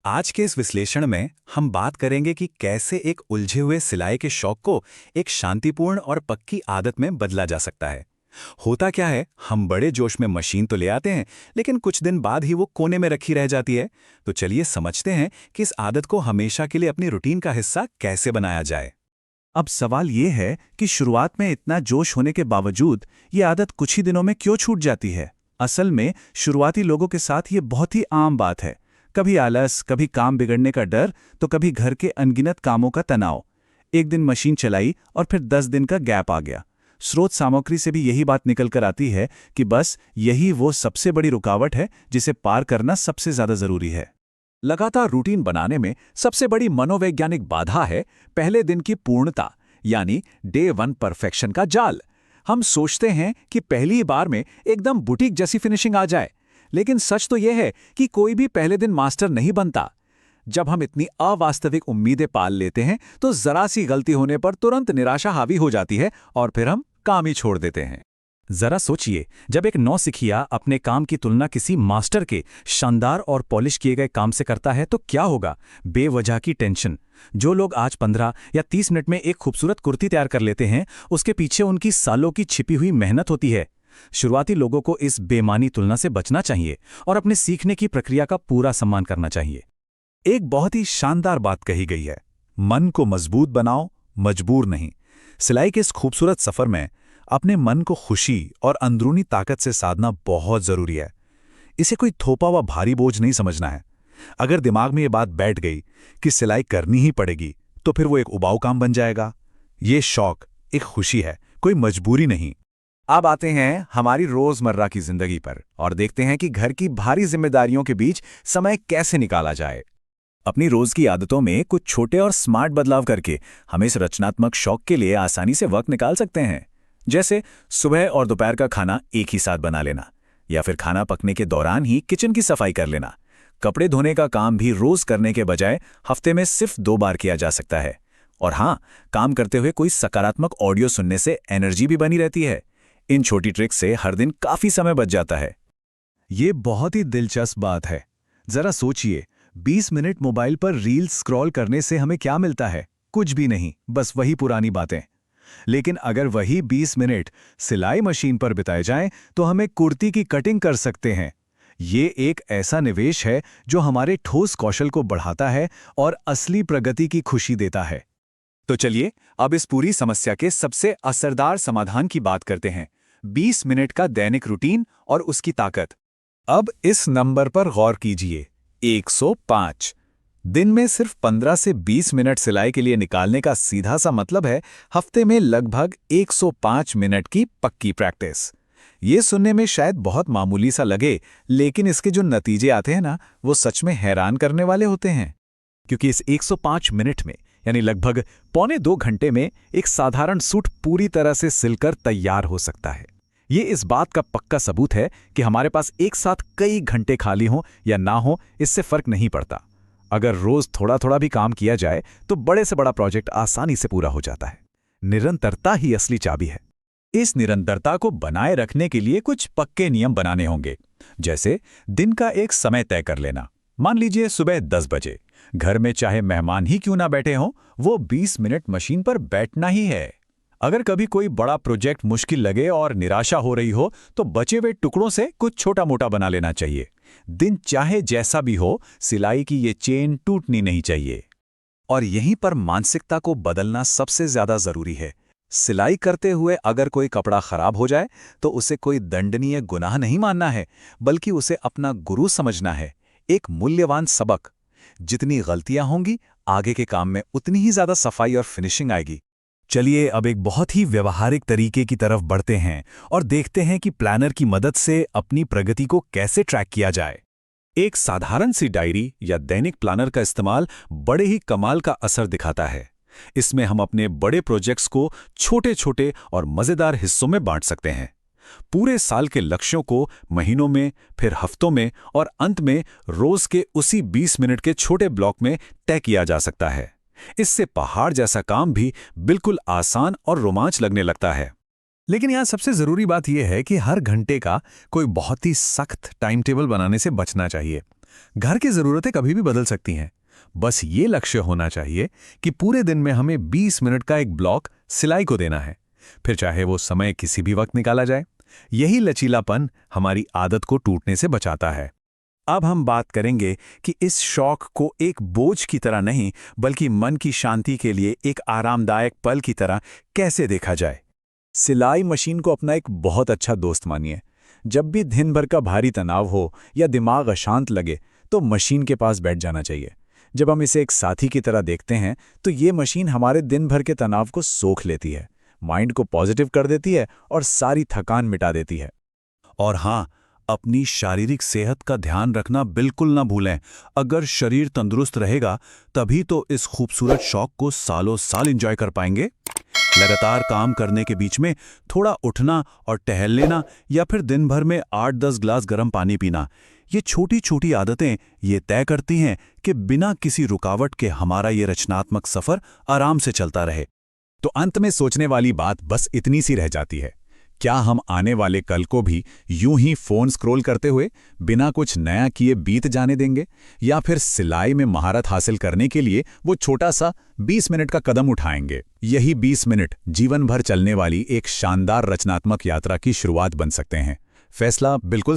आज के इस विश्लेषण में हम बात करेंगे कि कैसे एक उलझे हुए सिलाई के शौक को एक शांतिपूर्ण और पक्की आदत में बदला जा सकता है। होता क्या है, हम बड़े जोश में मशीन तो ले आते हैं, लेकिन कुछ दिन बाद ही वो कोने में रखी रह जाती है। तो चलिए समझते हैं कि इस आदत को हमेशा के लिए अपनी रूटीन का हिस्सा कैसे बनाया जाए। अब सवाल ये है कि शुरुआत में इतना जोश होने के बावजूद ये आदत कुछ ही दिनों में क्यों छूट जाती है। असल में शुरुआती लोगों के साथ ये बहुत ही आम बात है। कभी आलस, कभी काम बिगड़ने का डर, तो कभी घर के अनगिनत कामों का तनाव। एक दिन मशीन चलाई और फिर 10 दिन का गैप आ गया। स्रोत सामग्री से भी यही बात निकल कर आती है कि बस यही वो सबसे बड़ी रुकावट है जिसे पार करना सबसे ज्यादा जरूरी है। लगातार रूटीन बनाने में सबसे बड़ी मनोवैज्ञानिक बाधा है पहले दिन की पूर्णता, यानी डे 1 परफेक्शन का जाल। हम सोचते हैं कि पहली बार में एकदम बुटीक जैसी फिनिशिंग आ जाए, लेकिन सच तो यह है कि कोई भी पहले दिन मास्टर नहीं बनता। जब हम इतनी अवास्तविक उम्मीदें पाल लेते हैं तो जरा सी गलती होने पर तुरंत निराशा हावी हो जाती है और फिर हम काम ही छोड़ देते हैं। जरा सोचिए, जब एक नौसिखिया अपने काम की तुलना किसी मास्टर के शानदार और पॉलिश किए गए काम से करता है तो क्या होगा? बेवजह की टेंशन। जो लोग आज 15 या 30 मिनट में एक खूबसूरत कुर्ती तैयार कर लेते हैं, उसके पीछे उनकी सालों की छिपी हुई मेहनत होती है। शुरुआती लोगों को इस बेमानी तुलना से बचना चाहिए और अपने सीखने की प्रक्रिया का पूरा सम्मान करना चाहिए। एक बहुत ही शानदार बात कही गई है, मन को मजबूत बनाओ, मजबूर नहीं। सिलाई के इस खूबसूरत सफर में अपने मन को खुशी और अंदरूनी ताकत से साधना बहुत जरूरी है। इसे कोई थोपा हुआ भारी बोझ नहीं समझना है। अगर दिमाग में ये बात बैठ गई कि सिलाई करनी ही पड़ेगी, तो फिर वो एक उबाऊ काम बन जाएगा। ये शौक एक खुशी है, कोई मजबूरी नहीं। अब आते हैं हमारी रोजमर्रा की जिंदगी पर और देखते हैं कि घर की भारी जिम्मेदारियों के बीच समय कैसे निकाला जाए। अपनी रोज की आदतों में कुछ छोटे और स्मार्ट बदलाव करके हम इस रचनात्मक शौक के लिए आसानी से वक्त निकाल सकते हैं। जैसे सुबह और दोपहर का खाना एक ही साथ बना लेना, या फिर खाना पकने के दौरान ही किचन की सफाई कर लेना। कपड़े धोने का काम भी रोज करने के बजाय हफ्ते में सिर्फ 2 बार किया जा सकता है। और हाँ, काम करते हुए कोई सकारात्मक ऑडियो सुनने से एनर्जी भी बनी रहती है। इन छोटी ट्रिक्स से हर दिन काफी समय बच जाता है। ये बहुत ही दिलचस्प बात है। जरा सोचिए, 20 मिनट मोबाइल पर रील्स स्क्रॉल करने से हमें क्या मिलता है? कुछ भी नहीं, बस वही पुरानी बातें। लेकिन अगर वही 20 मिनट सिलाई मशीन पर बिताए जाएं, तो हमें कुर्ती की कटिंग कर सकते हैं। ये एक ऐसा निवेश है जो हमारे ठोस कौशल को बढ़ाता है और असली प्रगति की खुशी देता है। तो चलिए अब इस पूरी समस्या के सबसे असरदार समाधान की बात करते हैं, 20 मिनट का दैनिक रूटीन और उसकी ताकत। अब इस नंबर पर गौर कीजिए, 105। दिन में सिर्फ 15 से 20 मिनट सिलाई के लिए निकालने का सीधा सा मतलब है हफ्ते में लगभग 105 मिनट की पक्की प्रैक्टिस। ये सुनने में शायद बहुत मामूली सा लगे, लेकिन इसके जो नतीजे आते हैं ना, वो सच में हैरान करने वाले होते हैं। क्योंकि इस 105 मिनट में, यानी लगभग पौने 2 घंटे में, एक साधारण सूट पूरी तरह से सिलकर तैयार हो सकता है। ये इस बात का पक्का सबूत है कि हमारे पास एक साथ कई घंटे खाली हों या ना हो, इससे फर्क नहीं पड़ता। अगर रोज थोड़ा थोड़ा भी काम किया जाए तो बड़े से बड़ा प्रोजेक्ट आसानी से पूरा हो जाता है। निरंतरता ही असली चाबी है। इस निरंतरता को बनाए रखने के लिए कुछ पक्के नियम बनाने होंगे, जैसे दिन का एक समय तय कर लेना। मान लीजिए सुबह 10 बजे। घर में चाहे मेहमान ही क्यों ना बैठे हों, वो 20 मिनट मशीन पर बैठना ही है। अगर कभी कोई बड़ा प्रोजेक्ट मुश्किल लगे और निराशा हो रही हो, तो बचे हुए टुकड़ों से कुछ छोटा मोटा बना लेना चाहिए। दिन चाहे जैसा भी हो, सिलाई की ये चेन टूटनी नहीं चाहिए। और यहीं पर मानसिकता को बदलना सबसे ज्यादा जरूरी है। सिलाई करते हुए अगर कोई कपड़ा खराब हो जाए तो उसे कोई दंडनीय गुनाह नहीं मानना है, बल्कि उसे अपना गुरु समझना है, एक मूल्यवान सबक। जितनी गलतियां होंगी, आगे के काम में उतनी ही ज्यादा सफाई और फिनिशिंग आएगी। चलिए अब एक बहुत ही व्यवहारिक तरीके की तरफ बढ़ते हैं और देखते हैं कि प्लानर की मदद से अपनी प्रगति को कैसे ट्रैक किया जाए। एक साधारण सी डायरी या दैनिक प्लानर का इस्तेमाल बड़े ही कमाल का असर दिखाता है। इसमें हम अपने बड़े प्रोजेक्ट्स को छोटे छोटे और मजेदार हिस्सों में बांट सकते हैं। पूरे साल के लक्ष्यों को महीनों में, फिर हफ्तों में और अंत में रोज के उसी 20 मिनट के छोटे ब्लॉक में तय किया जा सकता है। इससे पहाड़ जैसा काम भी बिल्कुल आसान और रोमांच लगने लगता है। लेकिन यहाँ सबसे जरूरी बात यह है कि हर घंटे का कोई बहुत ही सख्त टाइम टेबल बनाने से बचना चाहिए। घर की ज़रूरतें कभी भी बदल सकती हैं। बस ये लक्ष्य होना चाहिए कि पूरे दिन में हमें 20 मिनट का एक ब्लॉक सिलाई को देना है, फिर चाहे वो समय किसी भी वक्त निकाला जाए। यही लचीलापन हमारी आदत को टूटने से बचाता है। अब हम बात करेंगे कि इस शौक को एक बोझ की तरह नहीं, बल्कि मन की शांति के लिए एक आरामदायक पल की तरह कैसे देखा जाए। सिलाई मशीन को अपना एक बहुत अच्छा दोस्त मानिए। जब भी दिन भर का भारी तनाव हो या दिमाग अशांत लगे, तो मशीन के पास बैठ जाना चाहिए। जब हम इसे एक साथी की तरह देखते हैं, तो ये मशीन हमारे दिन भर के तनाव को सोख लेती है, माइंड को पॉजिटिव कर देती है और सारी थकान मिटा देती है। और हाँ, अपनी शारीरिक सेहत का ध्यान रखना बिल्कुल ना भूलें। अगर शरीर तंदुरुस्त रहेगा, तभी तो इस खूबसूरत शौक को सालों साल एंजॉय कर पाएंगे। लगातार काम करने के बीच में थोड़ा उठना और टहल लेना, या फिर दिन भर में 8-10 ग्लास गर्म पानी पीना, ये छोटी छोटी आदतें ये तय करती हैं कि बिना किसी रुकावट के हमारा ये रचनात्मक सफर आराम से चलता रहे। तो अंत में सोचने वाली बात बस इतनी सी रह जाती है, क्या हम आने वाले कल को भी यूं ही फोन स्क्रॉल करते हुए बिना कुछ नया किए बीत जाने देंगे, या फिर सिलाई में महारत हासिल करने के लिए वो छोटा सा 20 मिनट का कदम उठाएंगे? यही 20 मिनट जीवन भर चलने वाली एक शानदार रचनात्मक यात्रा की शुरुआत बन सकते हैं। फैसला बिल्कुल